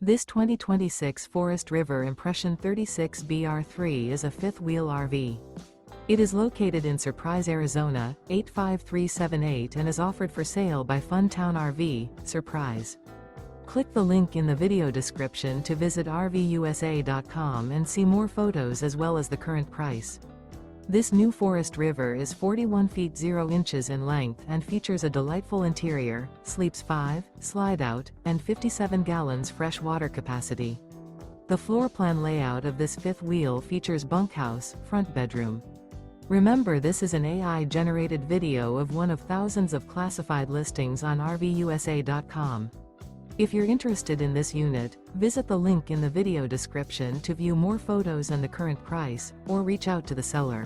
This 2026 Forest River Impression 36 BR3 is a fifth-wheel RV. It is located in Surprise, Arizona, 85378 and is offered for sale by Funtown RV, Surprise. Click the link in the video description to visit RVUSA.com and see more photos as well as the current price. This new Forest River is 41 feet 0 inches in length and features a delightful interior, sleeps 5, slide-out, and 57 gallons fresh water capacity. The floor plan layout of this fifth wheel features bunkhouse, front bedroom. Remember, this is an AI-generated video of one of thousands of classified listings on RVUSA.com. If you're interested in this unit, visit the link in the video description to view more photos and the current price, or reach out to the seller.